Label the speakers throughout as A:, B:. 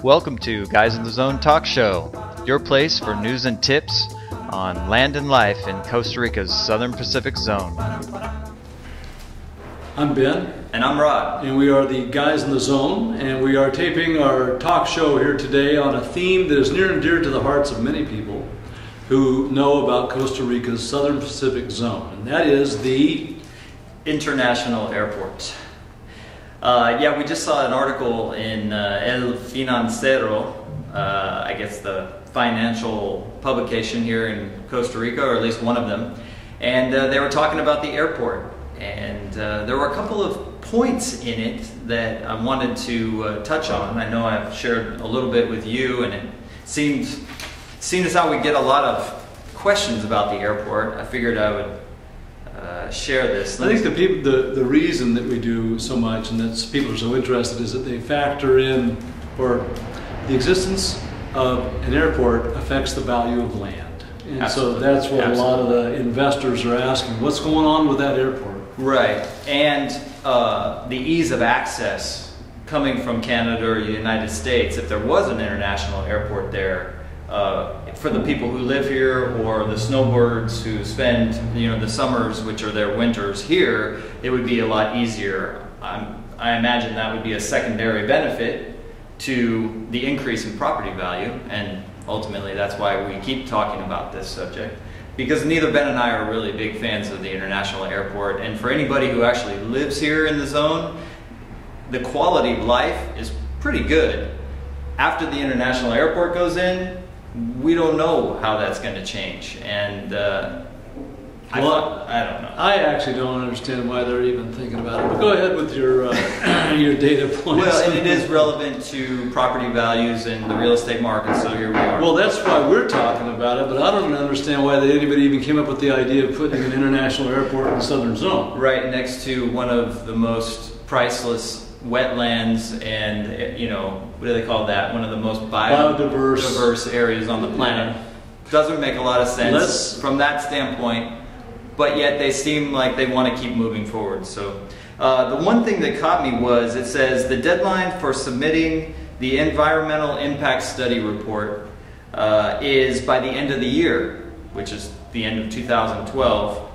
A: Welcome to Guys in the Zone Talk Show, your place for news and tips on land and life in Costa Rica's Southern Pacific Zone.
B: I'm Ben.
C: And I'm Rod.
B: And we are the Guys in the Zone, and we are taping our talk show here today on a theme that is near and dear to the hearts of many people who know about Costa Rica's Southern Pacific Zone, and that is the
C: International Airport. Yeah, we just saw an article in El Financiero, I guess the financial publication here in Costa Rica, or at least one of them, and they were talking about the airport. And there were a couple of points in it that I wanted to touch on. I know I've shared a little bit with you, and it seemed as how we get a lot of questions about the airport. I figured I would share this.
B: I think the reason that we do so much and that people are so interested is that they factor in, or the existence of an airport affects the value of land. And
C: Absolutely.
B: So that's what a lot of the investors are asking. What's going on with that airport?
C: Right, and the ease of access coming from Canada or the United States. If there was an international airport there, for the people who live here or the snowbirds who spend the summers, which are their winters here, it would be a lot easier. I imagine that would be a secondary benefit to the increase in property value, and ultimately that's why we keep talking about this subject. Because neither Ben and I are really big fans of the international airport, and for anybody who actually lives here in the zone, the quality of life is pretty good. After the international airport goes in, we don't know how that's going to change, and I don't know.
B: I actually don't understand why they're even thinking about it. But go ahead with your your data points.
C: Well, and it is relevant to property values and the real estate market, so here we are.
B: Well, that's why we're talking about it, but I don't understand why anybody even came up with the idea of putting an international airport in the southern zone.
C: Right next to one of the most priceless wetlands and, what do they call that? One of the most biodiverse areas on the planet. Doesn't make a lot of sense from that standpoint, but yet they seem like they want to keep moving forward. So the one thing that caught me was it says the deadline for submitting the environmental impact study report is by the end of the year, which is the end of 2012.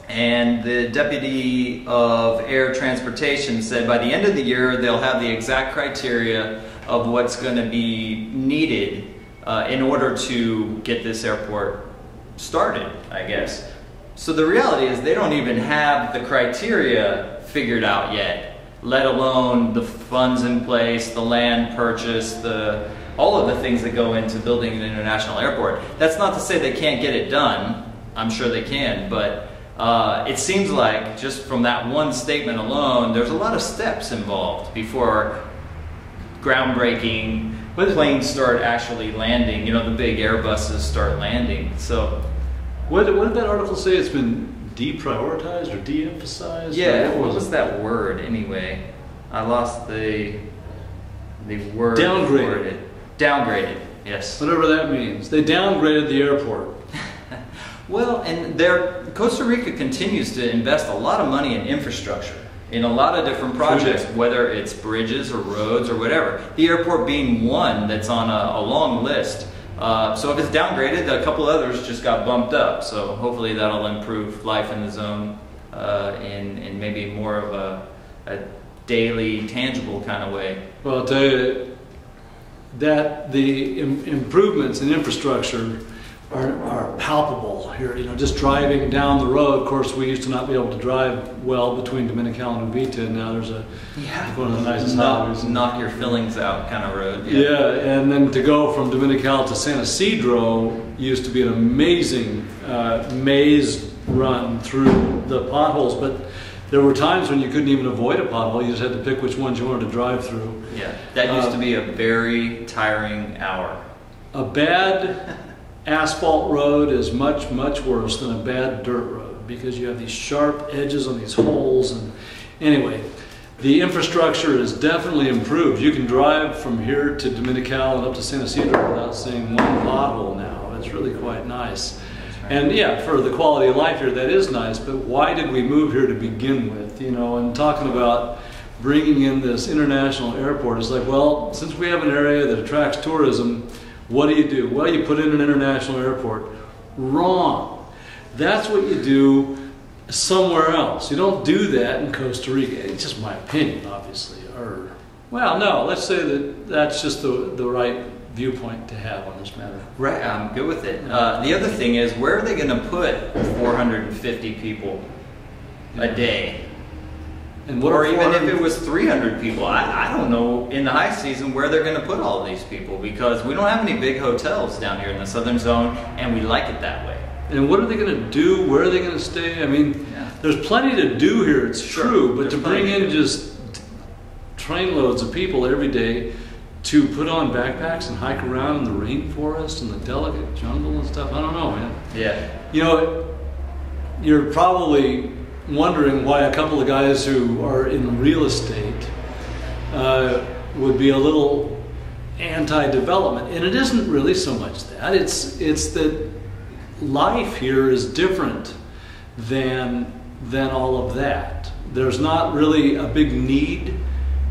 C: And the Deputy of Air Transportation said by the end of the year they'll have the exact criteria of what's going to be needed in order to get this airport started, I guess. So the reality is they don't even have the criteria figured out yet, let alone the funds in place, the land purchase, all of the things that go into building an international airport. That's not to say they can't get it done. I'm sure they can, but it seems like just from that one statement alone, there's a lot of steps involved before groundbreaking, planes start actually landing, the big Airbuses start landing. So
B: what did that article say? It's been deprioritized or de-emphasized?
C: Yeah, what was that word anyway? I lost the word.
B: Downgraded.
C: Downgraded, yes.
B: Whatever that means. They downgraded the airport.
C: Well, and Costa Rica continues to invest a lot of money in infrastructure, in a lot of different projects, whether it's bridges or roads or whatever. The airport being one that's on a long list. So if it's downgraded, a couple others just got bumped up. So hopefully that'll improve life in the zone in maybe more of a daily, tangible kind of way.
B: Well, I'll tell you that the improvements in infrastructure are palpable here. Just driving down the road. Of course, we used to not be able to drive well between Dominical and Vita, and now there's one of the nicest highways.
C: Knock your fillings out kind of road.
B: Yeah, and then to go from Dominical to San Isidro used to be an amazing maze run through the potholes, but there were times when you couldn't even avoid a pothole. You just had to pick which ones you wanted to drive through.
C: Yeah, that used to be a very tiring hour.
B: A bad asphalt road is much, much worse than a bad dirt road because you have these sharp edges on these holes. And anyway, the infrastructure is definitely improved. You can drive from here to Dominical and up to San Isidro without seeing one pothole now. It's really quite nice. And yeah, for the quality of life here, that is nice, but why did we move here to begin with? And talking about bringing in this international airport. It's like, well, since we have an area that attracts tourism, what do? Well, you put in an international airport. Wrong. That's what you do somewhere else. You don't do that in Costa Rica. It's just my opinion, obviously. Or, well, no, let's say that that's just the right viewpoint to have on this matter.
C: Right, I'm good with it. The other thing is, where are they going to put 450 people a day?
B: And what
C: or even if it was 300 people, I don't know in the high season where they're going to put all of these people, because we don't have any big hotels down here in the southern zone, and we like it that way.
B: And what are they going to do? Where are they going to stay? I mean, there's plenty to do here, it's true, but to bring in just trainloads of people every day to put on backpacks and hike around in the rainforest and the delicate jungle and stuff, I don't know, man.
C: Yeah.
B: You know, you're probably wondering why a couple of guys who are in real estate would be a little anti-development, and it isn't really so much that. It's that life here is different than all of that. There's not really a big need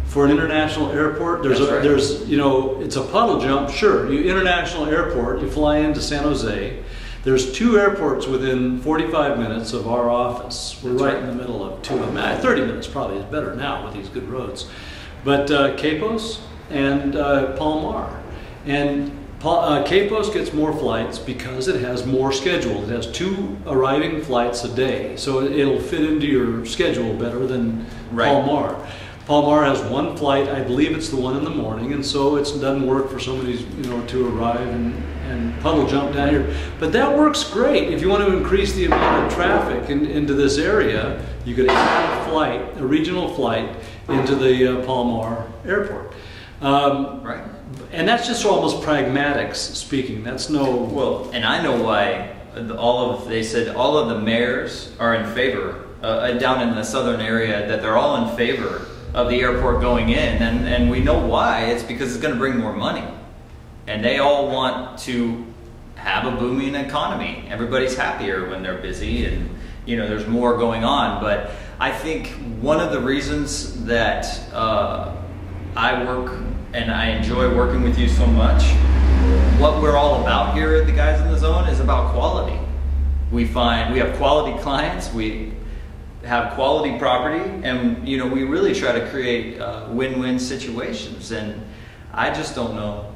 B: for an international airport. There's you know, it's a puddle jump, sure. You international airport, you fly into San Jose. There's 2 airports within 45 minutes of our office. We're right in the middle of 2 of them. 30 minutes probably is better now with these good roads. But Quepos and Palmar. And Quepos gets more flights because it has more scheduled. It has 2 arriving flights a day. So it'll fit into your schedule better than Palmar. Palmar has 1 flight, I believe it's the one in the morning, and so it doesn't work for somebody, you know, to arrive and puddle jump down here. But that works great. If you want to increase the amount of traffic into this area, you could add a flight, a regional flight, into the Palmar airport.
C: Right.
B: And that's just almost pragmatics speaking. That's no...
C: Well, and I know why they said all of the mayors are in favor, down in the southern area, that they're all in favor of the airport going in, and we know why. It's because it's going to bring more money, and they all want to have a booming economy. Everybody's happier when they're busy, and you know, there's more going on. But I think one of the reasons that I work and I enjoy working with you so much, what we're all about here at the Guys in the Zone is about quality. We have quality clients, we have quality property, and you know, we really try to create win-win situations. And I just don't know.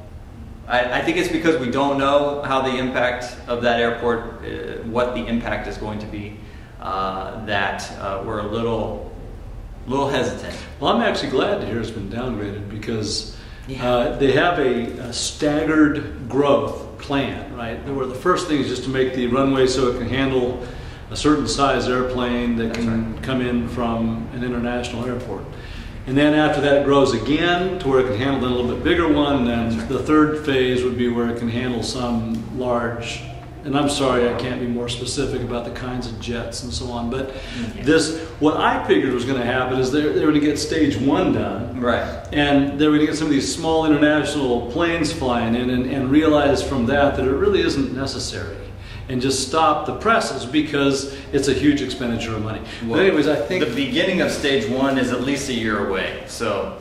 C: I think it's because we don't know how the impact of that airport, what the impact is going to be, that we're a little hesitant.
B: Well, I'm actually glad to hear it's been downgraded, because they have a staggered growth plan, right? Where the first thing is just to make the runway so it can handle a certain size airplane that can come in from an international airport. And then after that it grows again to where it can handle a little bit bigger one, and then the third phase would be where it can handle some large, and I'm sorry I can't be more specific about the kinds of jets and so on, but what I figured was going to happen is they're going to get stage 1 done.
C: Right.
B: And they're going to get some of these small international planes flying in and realize from that it really isn't necessary, and just stop the presses because it's a huge expenditure of money. Well, but anyways, I think
C: the beginning of stage 1 is at least a year away. So,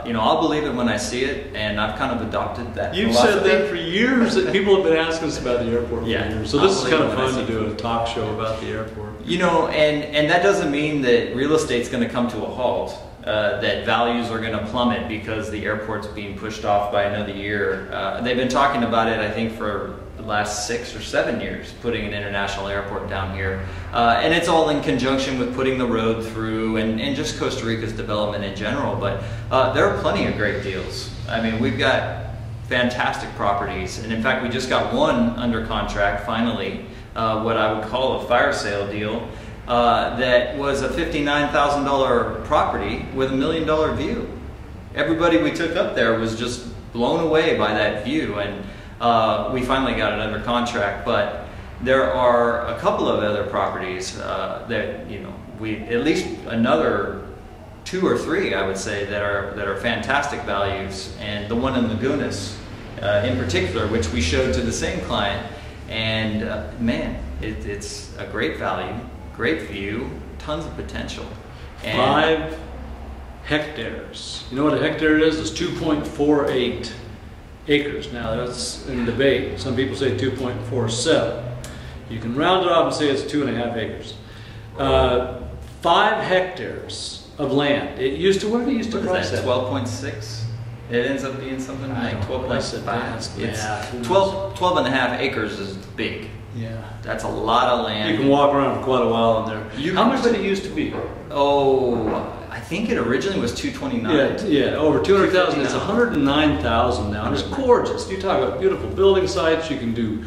C: you know, I'll believe it when I see it, and I've kind of adopted that
B: You've
C: philosophy.
B: said that for years, that people have been asking us about the airport for years. So this is kind of fun to do a talk show about the airport.
C: You know, and that doesn't mean that real estate's going to come to a halt, that values are going to plummet because the airport's being pushed off by another year. They've been talking about it, I think, for the last 6 or 7 years, putting an international airport down here. And it's all in conjunction with putting the road through and just Costa Rica's development in general. But there are plenty of great deals. I mean, we've got fantastic properties. And in fact, we just got one under contract, finally, what I would call a fire sale deal, that was a $59,000 property with $1 million view. Everybody we took up there was just blown away by that view. And we finally got it under contract, but there are a couple of other properties that, you know, at least another 2 or 3, I would say, that are fantastic values. And the one in Lagunas, in particular, which we showed to the same client, and man, it's a great value, great view, tons of potential. And
B: hectares. You know what a hectare is? It's 2.48 acres. Now that's in debate. Some people say 2.47. You can round it off and say it's 2.5 acres. 5 hectares of land. It used to, what did it used to price at?
C: 12.6. It ends up being something like 12.5.
B: Yeah.
C: 12 and a half acres is big.
B: Yeah.
C: That's a lot of land.
B: You can walk around for quite a while in there. How much did it used to be?
C: Oh, I think it originally was 229.
B: Yeah, over 200,000. It's 109,000 now. And it's gorgeous. You talk about beautiful building sites. You can do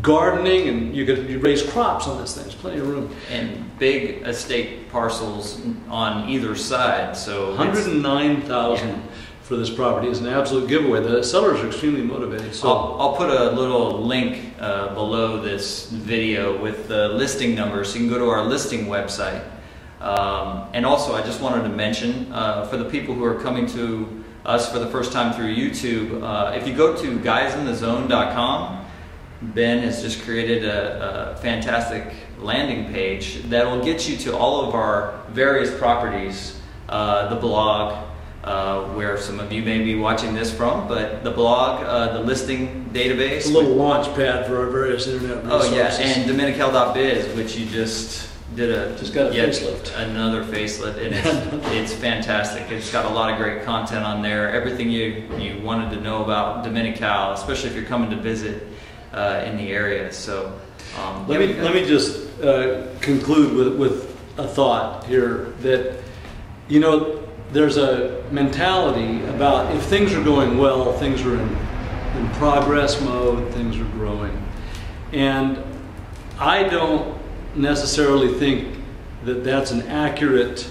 B: gardening, and you raise crops on this thing. There's plenty of room.
C: And big estate parcels on either side. So
B: 109,000 for this property is an absolute giveaway. The sellers are extremely motivated. So
C: I'll put a little link below this video with the listing number, so you can go to our listing website. And also, I just wanted to mention for the people who are coming to us for the first time through YouTube, if you go to guysinthezone.com, Ben has just created a fantastic landing page that will get you to all of our various properties, the blog, where some of you may be watching this from, but the blog, the listing database.
B: It's a little launch pad for our various internet resources.
C: Oh yeah, and dominical.biz, which you just did
B: got a facelift.
C: Another facelift, and it's fantastic. It's got a lot of great content on there. Everything you wanted to know about Dominical, especially if you're coming to visit in the area. So
B: let me just conclude with a thought here that, you know, there's a mentality about if things are going well, things are in progress mode, things are growing. And I don't necessarily think that that's an accurate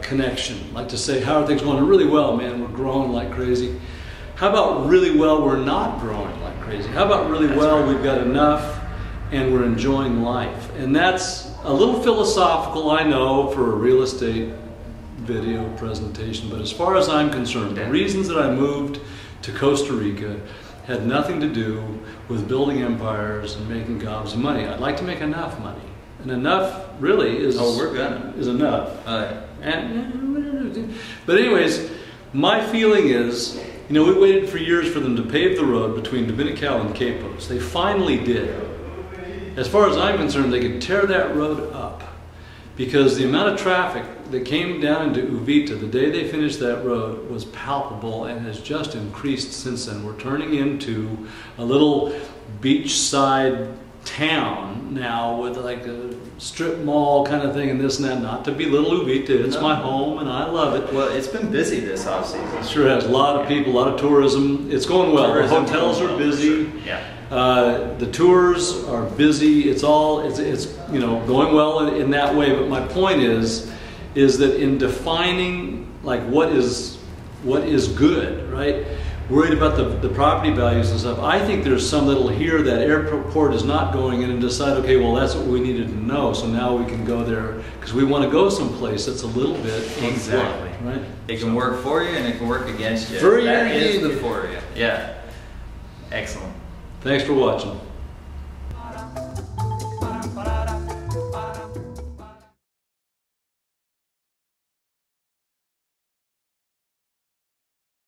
B: connection. Like to say, how are things going? Really well, man, we're growing like crazy. How about really well, we're not growing like crazy? How about really well, we've got enough and we're enjoying life? And that's a little philosophical, I know, for a real estate video presentation, but as far as I'm concerned, the reasons that I moved to Costa Rica had nothing to do with building empires and making gobs of money. I'd like to make enough money, and enough really is is enough. But anyways, my feeling is, you know, we waited for years for them to pave the road between Dominical and Quepos. They finally did. As far as I'm concerned, they could tear that road up, because the amount of traffic that came down into Uvita the day they finished that road was palpable and has just increased since then. We're turning into a little beachside town now with like a strip mall kind of thing and this and that. Not to belittle Uvita, it's my home and I love it.
C: Well, it's been busy this off-season.
B: It sure has. A lot of people, a lot of tourism. It's going well. The hotels are busy.
C: Yeah.
B: The tours are busy. It's you know, going well in that way. But my point is that in defining like what is good, right? Worried about the property values and stuff. I think there's some that'll hear that airport is not going in and decide, okay, well that's what we needed to know. So now we can go there because we want to go someplace that's a little bit
C: exactly
B: right.
C: It can work for you and it can work against you.
B: For
C: that is the for you. Yeah. Excellent.
B: Thanks for watching.